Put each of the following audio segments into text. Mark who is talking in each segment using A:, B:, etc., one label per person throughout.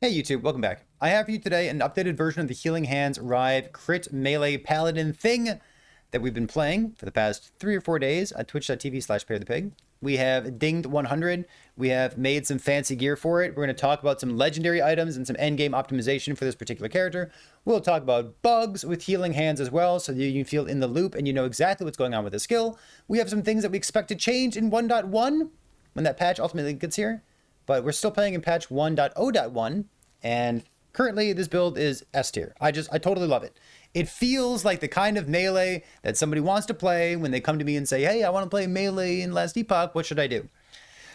A: Hey YouTube, welcome back. I have for you today an updated version of the Healing Hands Rive crit melee paladin thing that we've been playing for the past 3 or 4 days at twitch.tv/PairThePig. We have dinged 100. We have made some fancy gear for it. We're going to talk about some legendary items and some endgame optimization for this particular character. We'll talk about bugs with Healing Hands as well, so that you can feel in the loop and you know exactly what's going on with the skill. We have some things that we expect to change in 1.1 when that patch ultimately gets here. But we're still playing in patch 1.0.1, and currently this build is S tier. I totally love it. It feels like the kind of melee that somebody wants to play when they come to me and say, hey, I want to play melee in last Epoch, what should I do?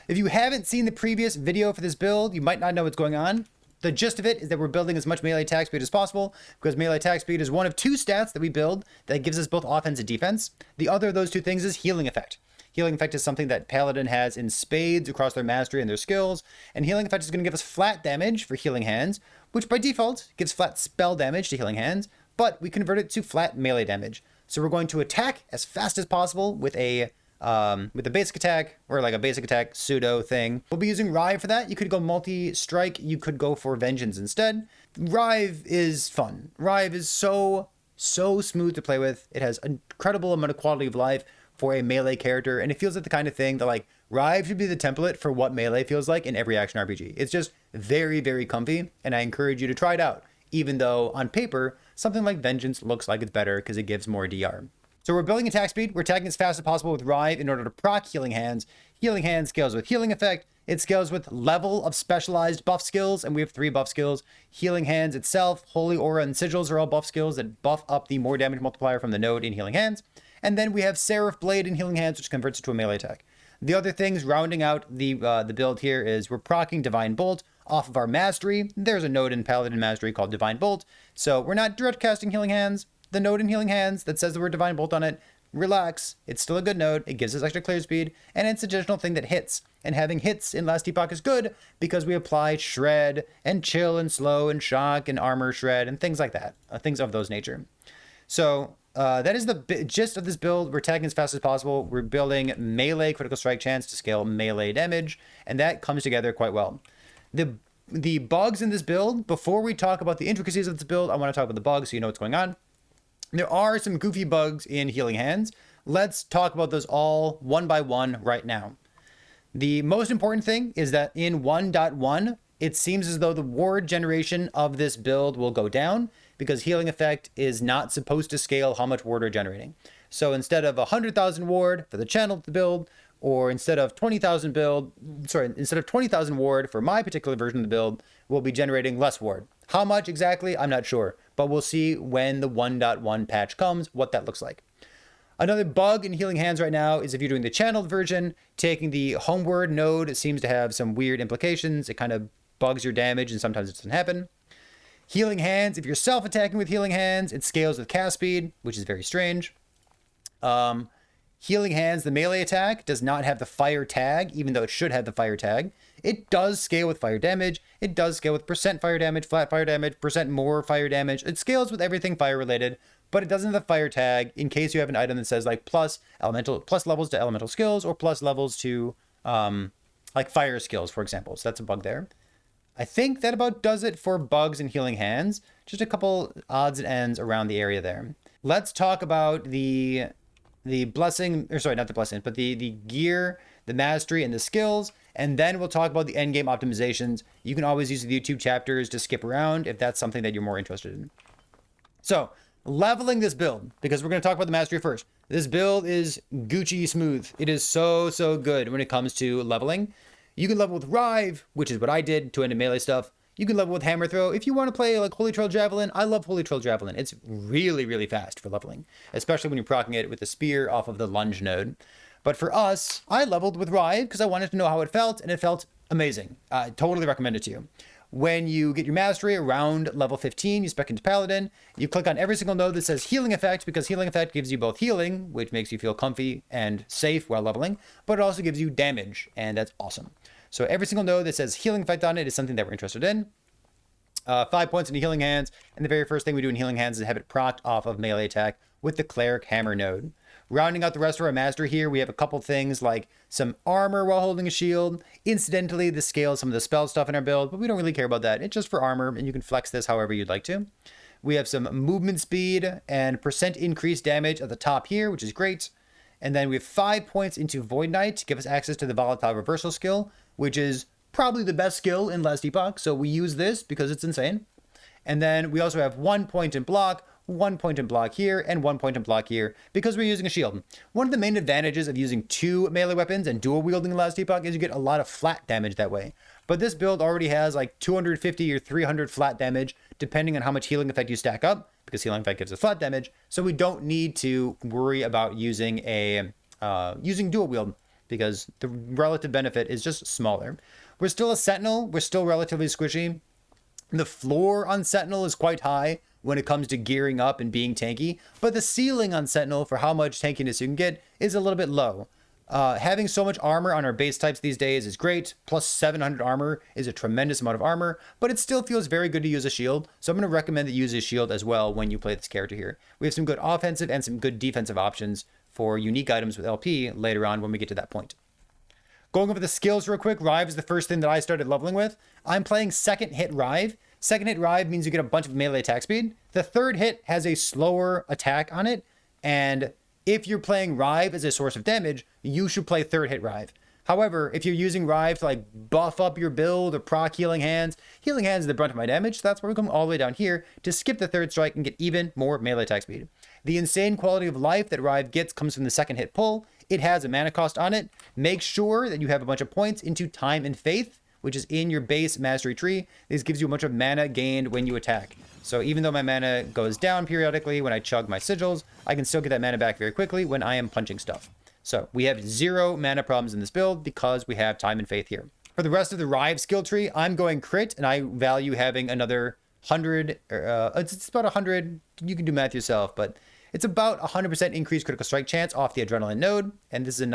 A: If you haven't seen the previous video for this build, you might not know what's going on. The gist of it is that we're building as much melee attack speed as possible, because melee attack speed is one of 2 stats that we build that gives us both offense and defense. The other of those 2 things is healing effect. Healing effect is something that Paladin has in spades across their mastery and their skills, and healing effect is going to give us flat damage for Healing Hands, which by default gives flat spell damage to Healing Hands, but we convert it to flat melee damage. So we're going to attack as fast as possible with a basic attack, or like a basic attack pseudo thing. We'll be using Rive for that. You could go multi-strike, you could go for Vengeance instead. Rive is fun. Rive is so smooth to play with. It has an incredible amount of quality of life for a melee character, and it feels like the kind of thing that like Rive should be the template for what melee feels like in every action RPG. It's just very, very comfy, and I encourage you to try it out, even though on paper, something like Vengeance looks like it's better because it gives more DR. So we're building attack speed, we're attacking as fast as possible with Rive in order to proc Healing Hands. Healing Hands scales with Healing Effect, it scales with level of specialized buff skills, and we have 3 buff skills. Healing Hands itself, Holy Aura, and Sigils are all buff skills that buff up the more damage multiplier from the node in Healing Hands. And then we have Seraph Blade in Healing Hands, which converts it to a melee attack. The other things rounding out the build here is we're proccing Divine Bolt off of our Mastery. There's a node in Paladin Mastery called Divine Bolt. So we're not direct casting Healing Hands. The node in Healing Hands that says the word Divine Bolt on it, relax. It's still a good node. It gives us extra clear speed, and it's an additional thing that hits. And having hits in Last Epoch is good because we apply Shred and Chill and Slow and Shock and Armor Shred and things like that. Things of those nature. So that is the gist of this build. We're attacking as fast as possible. We're building melee critical strike chance to scale melee damage, and that comes together quite well. The bugs in this build, before we talk about the intricacies of this build, I want to talk about the bugs so you know what's going on. There are some goofy bugs in Healing Hands. Let's talk about those all one by one right now. The most important thing is that in 1.1, it seems as though the ward generation of this build will go down because Healing Effect is not supposed to scale how much ward we're generating. So instead of 100,000 ward for the channel to build, or instead of 20,000 ward for my particular version of the build, we'll be generating less ward. How much exactly? I'm not sure, but we'll see when the 1.1 patch comes, what that looks like. Another bug in Healing Hands right now is if you're doing the channeled version, taking the homeward node seems to have some weird implications. It kind of bugs your damage and sometimes it doesn't happen. Healing Hands, if you're self-attacking with Healing Hands, it scales with cast speed, which is very strange. Healing Hands, the melee attack, does not have the fire tag, even though it should have the fire tag. It does scale with fire damage. It does scale with percent fire damage, flat fire damage, percent more fire damage. It scales with everything fire related, but it doesn't have the fire tag in case you have an item that says like plus levels to elemental skills or plus levels to like fire skills, for example. So that's a bug there. I think that about does it for bugs in Healing Hands. Just a couple odds and ends around the area there. Let's talk about the blessing, or sorry, not the blessings, but the gear, the mastery, and the skills. And then we'll talk about the endgame optimizations. You can always use the YouTube chapters to skip around if that's something that you're more interested in. So leveling this build, because we're going to talk about the mastery first. This build is Gucci smooth. It is so good when it comes to leveling. You can level with Rive, which is what I did to end melee stuff. You can level with Hammer Throw. If you want to play like Holy Trail Javelin, I love Holy Trail Javelin. It's really fast for leveling, especially when you're proccing it with the spear off of the lunge node. But for us, I leveled with Rive because I wanted to know how it felt, and it felt amazing. I totally recommend it to you. When you get your mastery around level 15, you spec into Paladin. You click on every single node that says Healing Effect, because Healing Effect gives you both healing, which makes you feel comfy and safe while leveling, but it also gives you damage, and that's awesome. So every single node that says Healing Effect on it is something that we're interested in. 5 points into Healing Hands, and the very first thing we do in Healing Hands is have it procced off of melee attack with the Cleric Hammer node. Rounding out the rest of our master here, we have a couple things like some armor while holding a shield. Incidentally, this scales some of the spell stuff in our build, but we don't really care about that. It's just for armor, and you can flex this however you'd like to. We have some movement speed and percent increased damage at the top here, which is great. And then we have 5 points into Void Knight to give us access to the Volatile Reversal skill, which is probably the best skill in Last Epoch. So we use this because it's insane. And then we also have 1 point in block, 1 point in block here, and 1 point in block here because we're using a shield. One of the main advantages of using 2 melee weapons and dual wielding in Last Epoch is you get a lot of flat damage that way. But this build already has like 250 or 300 flat damage, depending on how much healing effect you stack up, because healing effect gives us flat damage. So we don't need to worry about using dual wield because the relative benefit is just smaller. We're still a Sentinel. We're still relatively squishy. The floor on Sentinel is quite high when it comes to gearing up and being tanky, but the ceiling on Sentinel for how much tankiness you can get is a little bit low. Having so much armor on our base types these days is great. Plus 700 armor is a tremendous amount of armor, but it still feels very good to use a shield. So I'm going to recommend that you use a shield as well when you play this character here. We have some good offensive and some good defensive options for unique items with LP later on when we get to that point. Going over the skills real quick, Rive is the first thing that I started leveling with. I'm playing second hit Rive. Second hit Rive means you get a bunch of melee attack speed. The third hit has a slower attack on it, and if you're playing Rive as a source of damage, you should play third hit Rive. However, if you're using Rive to like buff up your build or proc Healing Hands is the brunt of my damage, so that's why we're coming all the way down here to skip the third strike and get even more melee attack speed. The insane quality of life that Rive gets comes from the second hit pull. It has a mana cost on it. Make sure that you have a bunch of points into Time and Faith, which is in your base mastery tree. This gives you a bunch of mana gained when you attack. So even though my mana goes down periodically when I chug my sigils, I can still get that mana back very quickly when I am punching stuff. So we have 0 mana problems in this build because we have Time and Faith here. For the rest of the Rive skill tree, I'm going crit, and I value having another 100, it's about 100, you can do math yourself, but it's about 100% increased critical strike chance off the Adrenaline node, and this is a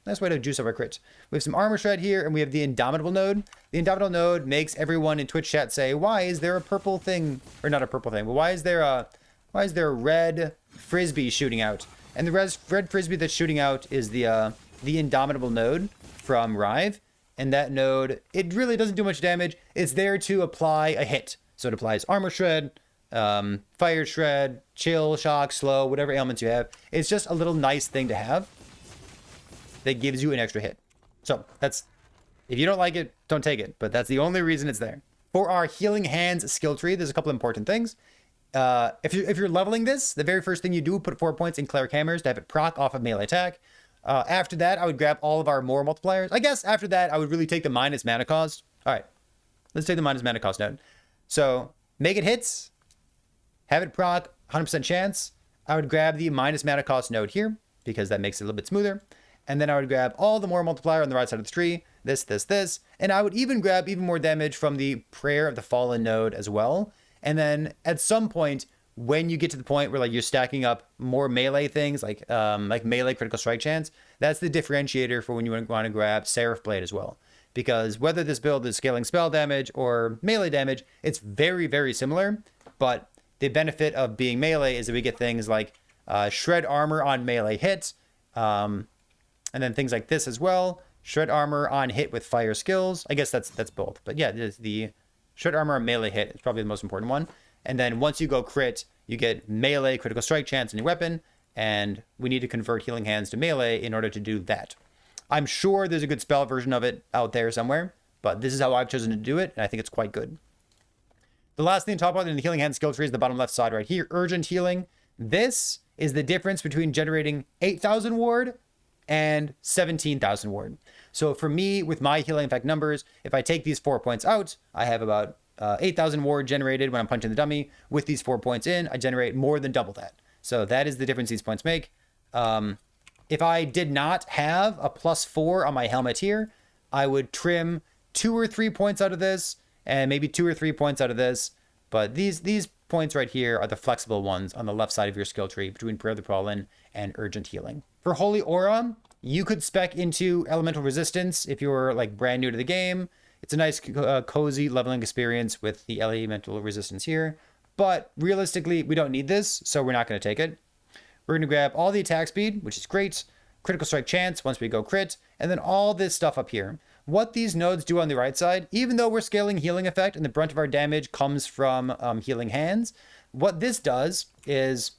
A: nice way to juice up our crit. We have some Armor Shred here, and we have the Indomitable node. The Indomitable node makes everyone in Twitch chat say, why is there a purple thing, or not a purple thing, but why is there a red frisbee shooting out? And the red frisbee that's shooting out is the Indomitable node from Rive, and that node, it really doesn't do much damage. It's there to apply a hit. So it applies Armor Shred, Fire Shred, Chill, Shock, Slow, whatever ailments you have. It's just a little nice thing to have that gives you an extra hit. So that's, if you don't like it, don't take it, but that's the only reason it's there. For our Healing Hands skill tree, there's a couple important things. If you're leveling this, the very first thing you do, put 4 points in Cleric Hammers to have it proc off of melee attack. After that, I would grab all of our more multipliers. I guess after that, I would really take the minus mana cost. All right, let's take the minus mana cost node. So make it hits, have it proc, 100% chance. I would grab the minus mana cost node here because that makes it a little bit smoother. And then I would grab all the more multiplier on the right side of the tree, this, and I would even grab even more damage from the Prayer of the Fallen node as well. And then at some point, when you get to the point where like you're stacking up more melee things, like melee critical strike chance, that's the differentiator for when you want to grab Seraph Blade as well. Because whether this build is scaling spell damage or melee damage, it's very, very similar. But the benefit of being melee is that we get things like Shred Armor on melee hits, and then things like this as well. Shred Armor on hit with fire skills. I guess that's both. But yeah, the Shred Armor on melee hit is probably the most important one. And then once you go crit, you get melee critical strike chance in your weapon. And we need to convert Healing Hands to melee in order to do that. I'm sure there's a good spell version of it out there somewhere, but this is how I've chosen to do it, and I think it's quite good. The last thing to talk about in the Healing Hands skill tree is the bottom left side right here, Urgent Healing. This is the difference between generating 8,000 ward and 17,000 ward. So for me, with my healing effect numbers, if I take these 4 points out, I have about 8,000 ward generated when I'm punching the dummy. With these 4 points in, I generate more than double that. So that is the difference these points make. If I did not have a +4 on my helmet here, I would trim 2 or 3 points out of this and maybe 2 or 3 points out of this. But these points right here are the flexible ones on the left side of your skill tree between Prayer of the Fallen and Urgent Healing. For Holy Aura, you could spec into Elemental Resistance if you're like brand new to the game. It's a nice cozy leveling experience with the Elemental Resistance here. But realistically, we don't need this, so we're not going to take it. We're going to grab all the attack speed, which is great, critical strike chance once we go crit, and then all this stuff up here. What these nodes do on the right side, even though we're scaling healing effect and the brunt of our damage comes from healing hands, what this does is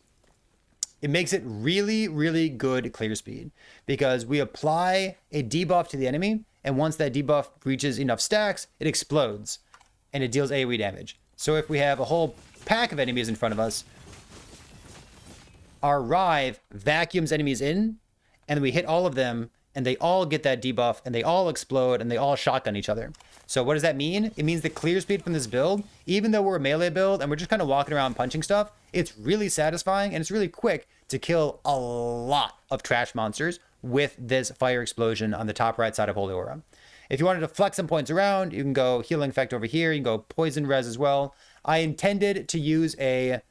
A: it makes it really, really good clear speed because we apply a debuff to the enemy, and once that debuff reaches enough stacks, it explodes and it deals AoE damage. So if we have a whole pack of enemies in front of us, our Rive vacuums enemies in, and we hit all of them, and they all get that debuff, and they all explode, and they all shotgun each other. So what does that mean? It means the clear speed from this build, even though we're a melee build and we're just kind of walking around punching stuff, it's really satisfying, and it's really quick to kill a lot of trash monsters with this fire explosion on the top right side of Holy Aura. If you wanted to flex some points around, you can go healing effect over here. You can go poison res as well. I intended to use a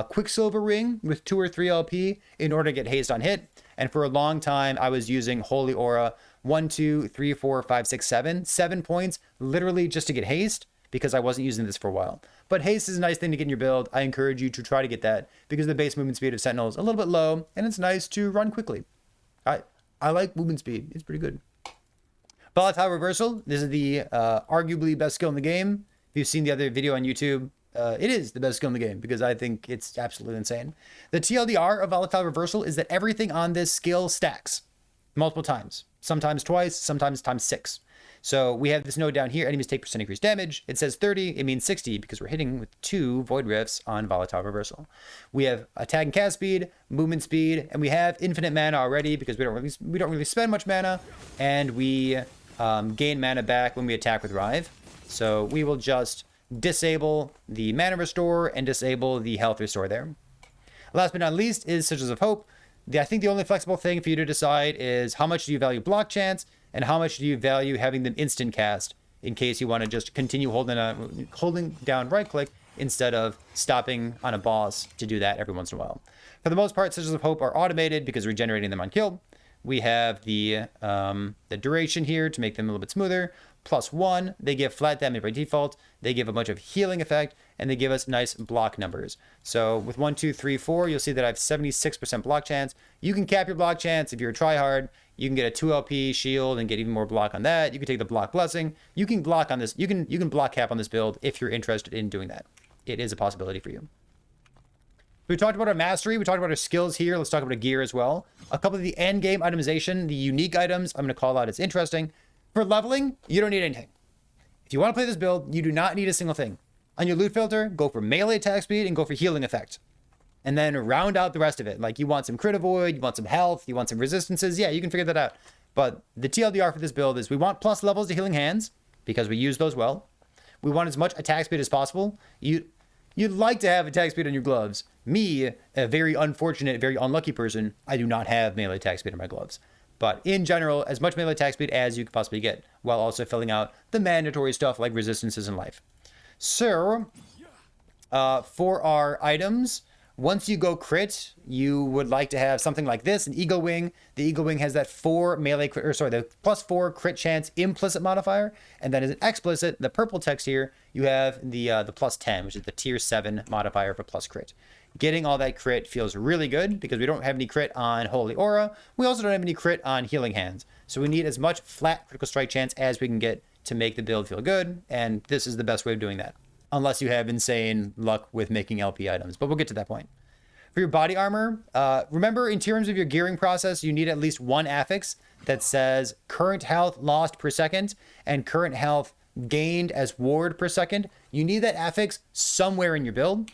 A: Quicksilver ring with 2 or 3 LP in order to get haste on hit. And for a long time, I was using Holy Aura 1, 2, 3, 4, 5, 6, 7. 7 points literally just to get haste because I wasn't using this for a while. But haste is a nice thing to get in your build. I encourage you to try to get that because the base movement speed of Sentinel is a little bit low and it's nice to run quickly. I like movement speed. It's pretty good. Volatile Reversal. This is the arguably best skill in the game. If you've seen the other video on YouTube, it is the best skill in the game because I think it's absolutely insane. The TLDR of Volatile Reversal is that everything on this skill stacks multiple times, sometimes twice, sometimes times 6. So we have this node down here, enemies take % increased damage. It says 30, it means 60 because we're hitting with 2 Void Rifts on Volatile Reversal. We have attack and cast speed, movement speed, and we have infinite mana already because we don't really spend much mana, and we gain mana back when we attack with Rive. So we will just disable the mana restore and disable the health restore there. Last but not least is Sigils of Hope. I think the only flexible thing for you to decide is how much do you value block chance and how much do you value having them instant cast in case you want to just continue holding down right click instead of stopping on a boss to do that every once in a while. For the most part, Sigils of Hope are automated because we're generating them on kill. We have the duration here to make them a little bit smoother. +1, they give flat damage by default. They give a bunch of healing effect, and they give us nice block numbers. So with 1, 2, 3, 4, you'll see that I have 76% block chance. You can cap your block chance if you're a tryhard. You can get a 2 LP shield and get even more block on that. You can take the block blessing. You can block on this. You can block cap on this build if you're interested in doing that. It is a possibility for you. We talked about our mastery. We talked about our skills here. Let's talk about our gear as well. A couple of the end game itemization, the unique items, I'm going to call out as interesting. For leveling, you don't need anything. If you want to play this build, you do not need a single thing. On your loot filter, go for melee attack speed and go for healing effect. And then round out the rest of it. Like you want some crit avoid, you want some health, you want some resistances. Yeah, you can figure that out. But the TLDR for this build is we want plus levels to healing hands because we use those well. We want as much attack speed as possible. You'd like to have attack speed on your gloves. Me, a very unfortunate, very unlucky person, I do not have melee attack speed on my gloves. But in general, as much melee attack speed as you could possibly get, while also filling out the mandatory stuff like resistances in life. So, for our items, once you go crit, you would like to have something like this, an Eagle Wing. The Eagle Wing has that 4 melee, the +4 crit chance implicit modifier, and then as an explicit, the purple text here, you have the +10, which is the tier 7 modifier for plus crit. Getting all that crit feels really good because we don't have any crit on Holy Aura. We also don't have any crit on Healing Hands. So we need as much flat critical strike chance as we can get to make the build feel good. And this is the best way of doing that. Unless you have insane luck with making LP items. But we'll get to that point. For your body armor, remember in terms of your gearing process, you need at least one affix that says current health lost per second and current health gained as ward per second. You need that affix somewhere in your build.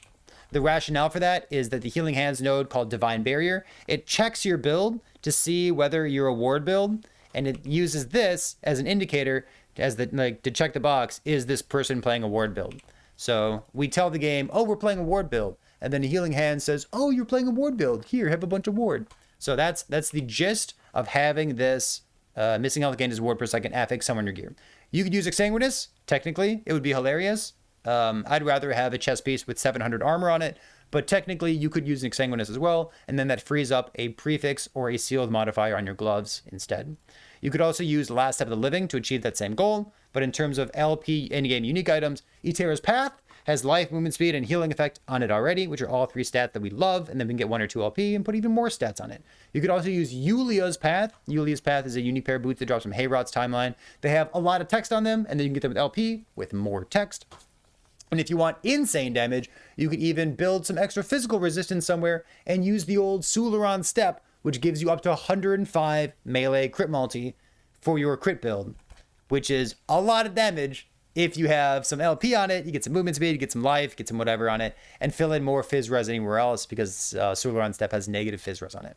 A: The rationale for that is that the Healing Hands node called Divine Barrier, it checks your build to see whether you're a ward build, and it uses this as an indicator to check the box, is this person playing a ward build? So we tell the game, oh, we're playing a ward build, and then the Healing Hand says, oh, you're playing a ward build. Here, have a bunch of ward. So that's the gist of having this missing health gained as ward per second affix somewhere in your gear. You could use Exsanguinous. Technically, it would be hilarious. I'd rather have a chest piece with 700 armor on it, but technically you could use an Exsanguinous as well, and then that frees up a prefix or a sealed modifier on your gloves instead. You could also use Last Step of the Living to achieve that same goal. But in terms of LP endgame unique items, Eterra's Path has life, movement speed, and healing effect on it already, which are all 3 stats that we love, and then we can get 1 or 2 LP and put even more stats on it. You could also use Yulia's Path. Yulia's Path is a unique pair of boots that drops from Hayrot's timeline. They have a lot of text on them, and then you can get them with LP with more text. And if you want insane damage, you could even build some extra physical resistance somewhere and use the old Sularon Step, which gives you up to 105 melee crit multi for your crit build, which is a lot of damage. If you have some LP on it, you get some movement speed, you get some life, get some whatever on it, and fill in more Fizz Res anywhere else because Sularon Step has negative Fizz Res on it.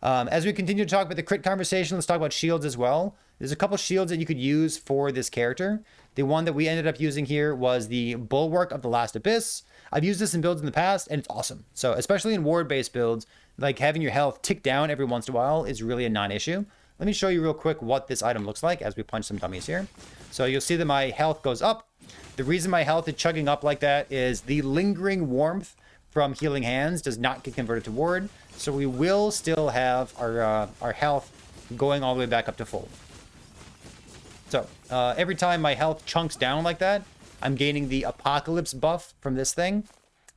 A: As we continue to talk about the crit conversation, let's talk about shields as well. There's a couple shields that you could use for this character. The one that we ended up using here was the Bulwark of the Last Abyss. I've used this in builds in the past, and it's awesome. So especially in ward-based builds, like having your health tick down every once in a while is really a non-issue. Let me show you real quick what this item looks like as we punch some dummies here. So you'll see that my health goes up. The reason my health is chugging up like that is the lingering warmth from Healing Hands does not get converted to ward. So we will still have our health going all the way back up to full. So every time my health chunks down like that, I'm gaining the Apocalypse buff from this thing.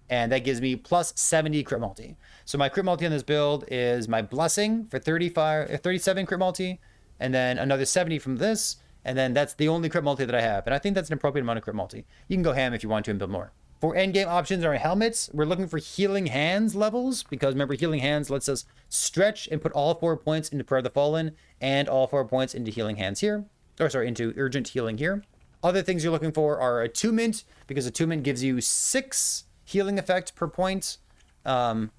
A: And that gives me plus 70 crit multi. So my crit multi on this build is my Blessing for 37 crit multi, and then another 70 from this, and then that's the only crit multi that I have. And I think that's an appropriate amount of crit multi. You can go ham if you want to and build more. For endgame options on our helmets, we're looking for Healing Hands levels, because remember, Healing Hands lets us stretch and put all 4 points into Prayer of the Fallen and all 4 points into Healing Hands here. Or sorry, into Urgent Healing here. Other things you're looking for are Attunement, because Attunement gives you 6 healing effect per point, 5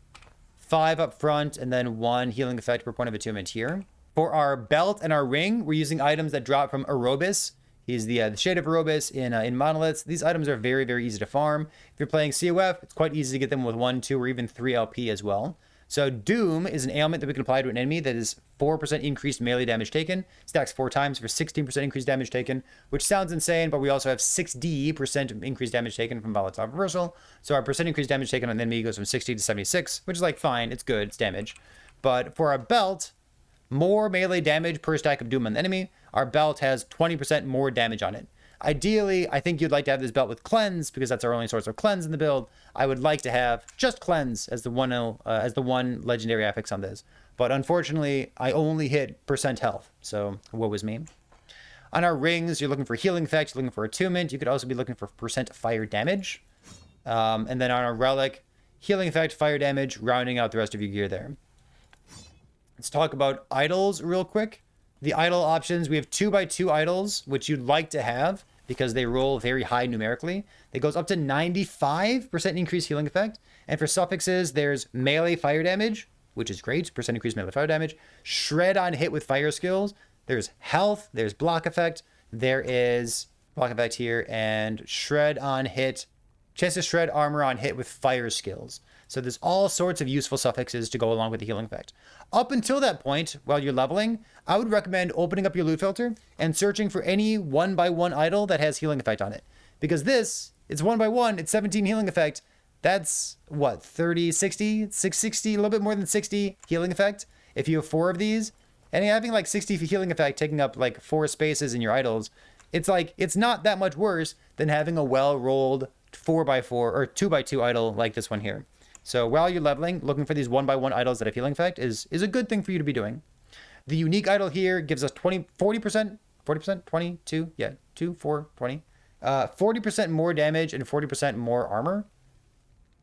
A: up front, and then 1 healing effect per point of attunement here. For our belt and our ring, we're using items that drop from Aerobus. He's the Shade of Aerobus in Monoliths. These items are very, very easy to farm. If you're playing COF, it's quite easy to get them with 1, 2, or even 3 LP as well. So Doom is an ailment that we can apply to an enemy that is 4% increased melee damage taken. Stacks 4 times for 16% increased damage taken, which sounds insane, but we also have 6% increased damage taken from Volatile Reversal. So our percent increased damage taken on the enemy goes from 60 to 76, which is like fine, it's good, it's damage. But for our belt, more melee damage per stack of Doom on the enemy. Our belt has 20% more damage on it. Ideally, I think you'd like to have this belt with Cleanse, because that's our only source of Cleanse in the build. I would like to have just Cleanse as the one legendary affix on this. But unfortunately, I only hit percent health, so woe is me. On our rings, you're looking for healing effect, you're looking for attunement. You could also be looking for percent fire damage. And then on our relic, healing effect, fire damage, rounding out the rest of your gear there. Let's talk about idols real quick. The idol options, we have 2x2 idols, which you'd like to have because they roll very high numerically. It goes up to 95% increased healing effect. And for suffixes, there's melee fire damage, which is great, percent increased melee fire damage. Shred on hit with fire skills. There's health, there's block effect. There is block effect here, and shred on hit. Chance to shred armor on hit with fire skills. So there's all sorts of useful suffixes to go along with the healing effect. Up until that point, while you're leveling, I would recommend opening up your loot filter and searching for any 1x1 idol that has healing effect on it. Because this, it's 1x1, it's 17 healing effect. That's, what, 30, 60, 660, a little bit more than 60 healing effect if you have 4 of these. And having like 60 healing effect taking up like 4 spaces in your idols, it's like, it's not that much worse than having a well-rolled 4x4 or 2x2 idol like this one here. So while you're leveling, looking for these 1x1 idols that have healing effect is a good thing for you to be doing. The unique idol here gives us 40%, 22, yeah, 2, 4, 20. 40% more damage and 40% more armor,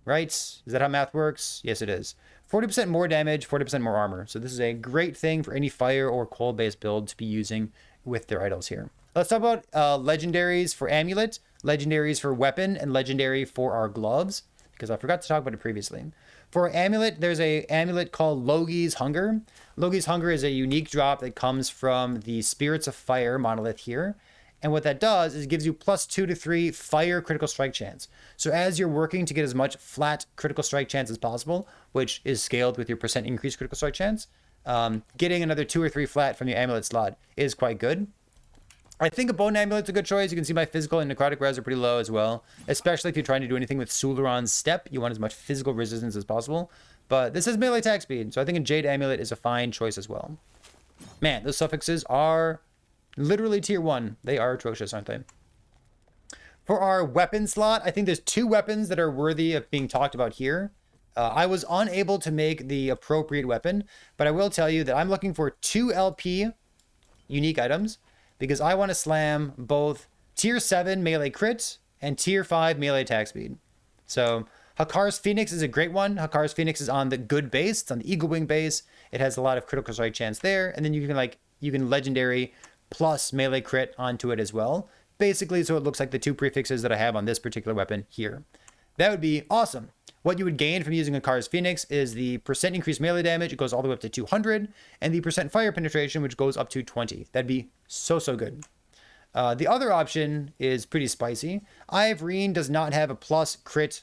A: right? Is that how math works? Yes, it is. 40% more damage, 40% more armor. So this is a great thing for any fire or coal-based build to be using with their idols here. Let's talk about legendaries for amulet, legendaries for weapon, and legendary for our gloves, because I forgot to talk about it previously. For amulet, there's a amulet called Logi's Hunger. Logi's Hunger is a unique drop that comes from the Spirits of Fire monolith here. And what that does is it gives you plus 2 to 3 fire critical strike chance. So as you're working to get as much flat critical strike chance as possible, which is scaled with your percent increased critical strike chance, getting another 2 or 3 flat from your amulet slot is quite good. I think a bone amulet's a good choice. You can see my physical and necrotic res are pretty low as well, especially if you're trying to do anything with Sularon's Step. You want as much physical resistance as possible. But this is melee attack speed, so I think a Jade amulet is a fine choice as well. Man, those suffixes are literally tier 1. They are atrocious, aren't they? For our weapon slot, I think there's 2 weapons that are worthy of being talked about here. I was unable to make the appropriate weapon, but I will tell you that I'm looking for 2 LP unique items because I want to slam both tier 7 melee crit and tier 5 melee attack speed. So Hakar's Phoenix is a great one. Hakar's Phoenix is on the good base. It's on the Eagle Wing base. It has a lot of critical strike chance there. And then you can legendary plus melee crit onto it as well. Basically, so it looks like the 2 prefixes that I have on this particular weapon here. That would be awesome. What you would gain from using Hakar's Phoenix is the percent increased melee damage. It goes all the way up to 200. And the percent fire penetration, which goes up to 20. That'd be so good. The other option is pretty spicy. Irene does not have a plus crit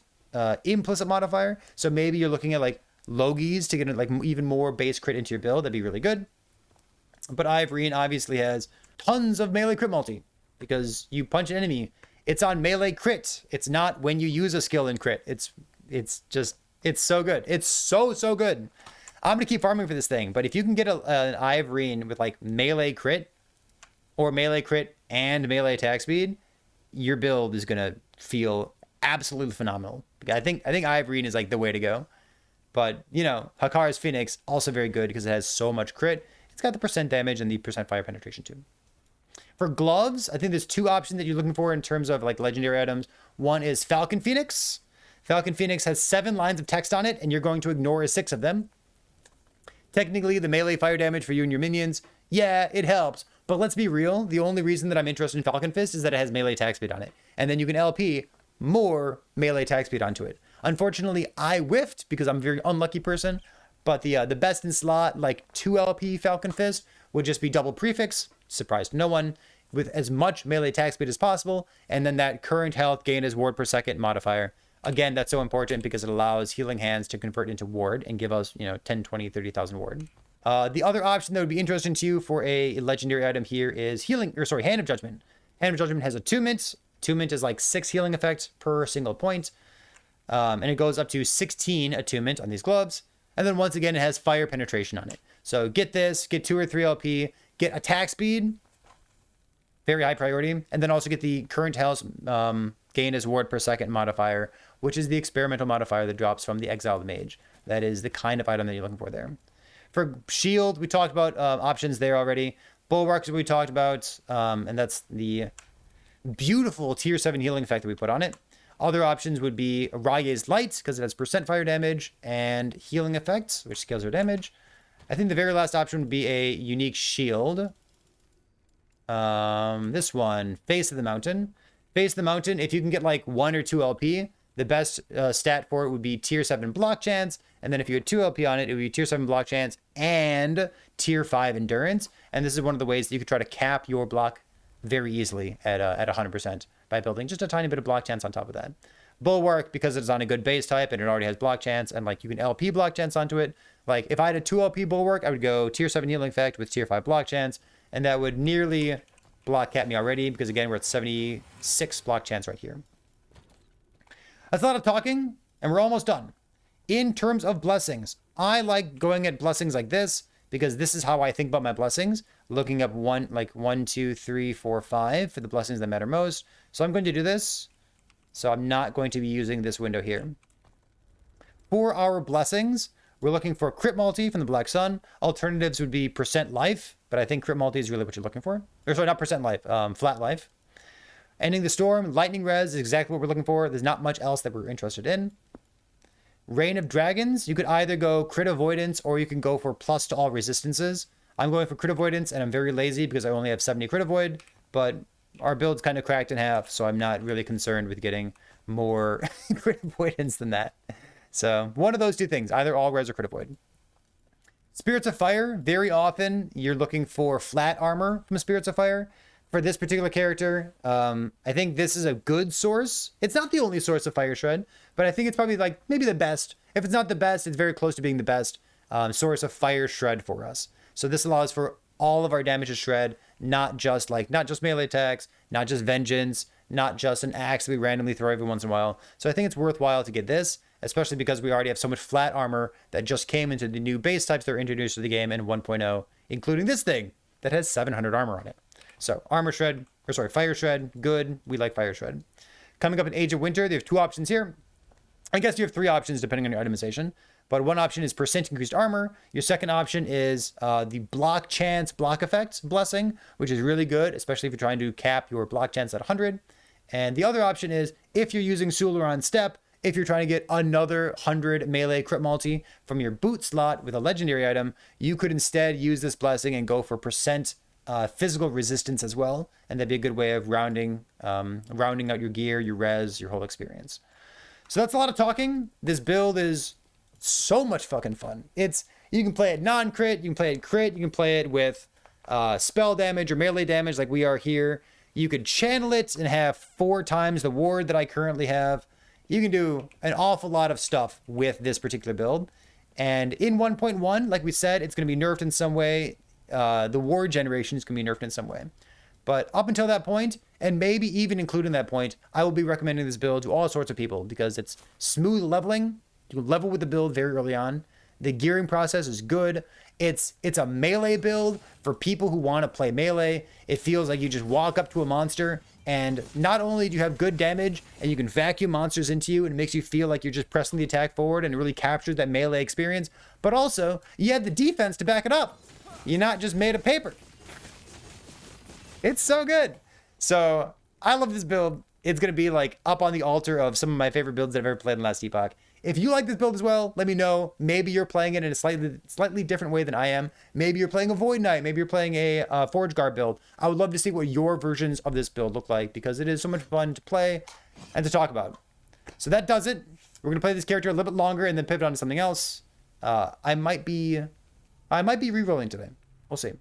A: implicit modifier. So maybe you're looking at like Logies to get like even more base crit into your build. That'd be really good. But Irene obviously has tons of melee crit multi because you punch an enemy. It's on melee crit. It's not when you use a skill in crit. It's so good. It's so good. I'm going to keep farming for this thing. But if you can get an Irene with like melee crit or melee crit and melee attack speed, your build is going to feel absolutely phenomenal. I think Irene is like the way to go. But, you know, Hakar's Phoenix, also very good because it has so much crit. It's got the percent damage and the percent fire penetration too. For gloves, I think there's 2 options that you're looking for in terms of like legendary items. One is Falcon Phoenix. Falcon Phoenix has 7 lines of text on it, and you're going to ignore 6 of them. Technically, the melee fire damage for you and your minions, yeah, it helps. But let's be real. The only reason that I'm interested in Falcon Fist is that it has melee attack speed on it. And then you can LP more melee attack speed onto it. Unfortunately, I whiffed because I'm a very unlucky person. But the best in slot, like 2 LP Falcon Fist, would just be double prefix, surprise to no one, with as much melee attack speed as possible, and then that current health gain as ward per second modifier. Again, that's so important because it allows Healing Hands to convert into ward and give us, 10, 20, 30,000 ward. The other option that would be interesting to you for a legendary item here is Hand of Judgment. Hand of Judgment has a 2-mint. 2-mint is like 6 healing effects per single point. And it goes up to 16 attunement on these gloves. And then once again, it has fire penetration on it. So get this, get 2 or 3 LP, get attack speed, very high priority, and then also get the current health gain as ward per second modifier, which is the experimental modifier that drops from the Exiled Mage. That is the kind of item that you're looking for there. For shield, we talked about options there already. Bulwarks we talked about, and that's the beautiful tier 7 healing effect that we put on it. Other options would be Raye's Light, because it has percent fire damage and healing effects, which scales her damage. I think the very last option would be a unique shield. This one, Face of the Mountain. Face of the Mountain, if you can get like 1 or 2 LP, the best stat for it would be tier 7 block chance. And then if you had 2 LP on it, it would be tier 7 block chance and tier 5 endurance. And this is one of the ways that you could try to cap your block very easily at 100% by building just a tiny bit of block chance on top of that. Bulwark, because it's on a good base type and it already has block chance, and like you can LP block chance onto it. Like if I had a 2 LP Bulwark, I would go tier 7 healing effect with tier 5 block chance, and that would nearly block cap me already, because again, we're at 76 block chance right here. That's a lot of talking, and we're almost done. In terms of blessings, I like going at blessings like this, because this is how I think about my blessings, looking up 1, 2, 3, 4, 5 for the blessings that matter most. So I'm going to do this. So I'm not going to be using this window here. For our blessings, we're looking for crit multi from the Black Sun. Alternatives would be percent life, but I think crit multi is really what you're looking for. Or sorry, not percent life, flat life. Ending the Storm, lightning res is exactly what we're looking for. There's not much else that we're interested in. Reign of Dragons, you could either go crit avoidance or you can go for plus to all resistances. I'm going for crit avoidance, and I'm very lazy because I only have 70 crit avoid, but our build's kind of cracked in half, so I'm not really concerned with getting more crit avoidance than that. So one of those 2 things, either all res or crit avoid. Spirits of Fire, very often you're looking for flat armor from Spirits of Fire. For this particular character, I think this is a good source. It's not the only source of Fire Shred, but I think it's probably like maybe the best. If it's not the best, it's very close to being the best source of Fire Shred for us. So this allows for all of our damage to shred, not just melee attacks, not just vengeance, not just an axe that we randomly throw every once in a while. So I think it's worthwhile to get this, especially because we already have so much flat armor that just came into the new base types that were introduced to the game in 1.0 including this thing that has 700 armor on it. So armor shred, or sorry, fire shred, good. We like fire shred. Coming up in Age of Winter, they have 2 options here. I guess you have 3 options depending on your itemization. But one option is % increased armor. Your second option is the block chance block effect blessing, which is really good, especially if you're trying to cap your block chance at 100. And the other option is if you're using Suler on step, if you're trying to get another 100 melee crit multi from your boot slot with a legendary item, you could instead use this blessing and go for % physical resistance as well. And that'd be a good way of rounding out your gear, your res, your whole experience. So that's a lot of talking. This build is so much fucking fun. You can play it non-crit, you can play it crit, you can play it with spell damage or melee damage like we are here. You could channel it and have 4 times the ward that I currently have. You can do an awful lot of stuff with this particular build. And in 1.1, like we said, it's going to be nerfed in some way. The ward generation is going to be nerfed in some way. But up until that point, and maybe even including that point, I will be recommending this build to all sorts of people because it's smooth leveling. You can level with the build very early on. The gearing process is good. It's a melee build for people who want to play melee. It feels like you just walk up to a monster and not only do you have good damage and you can vacuum monsters into you and it makes you feel like you're just pressing the attack forward and it really captures that melee experience, but also you have the defense to back it up. You're not just made of paper. It's so good. So I love this build. It's going to be like up on the altar of some of my favorite builds that I've ever played in last Epoch. If you like this build as well, let me know. Maybe you're playing it in a slightly different way than I am. Maybe you're playing a Void Knight. Maybe you're playing a Forge Guard build. I would love to see what your versions of this build look like because it is so much fun to play and to talk about. So that does it. We're going to play this character a little bit longer and then pivot on to something else. I might be re-rolling today. We'll see.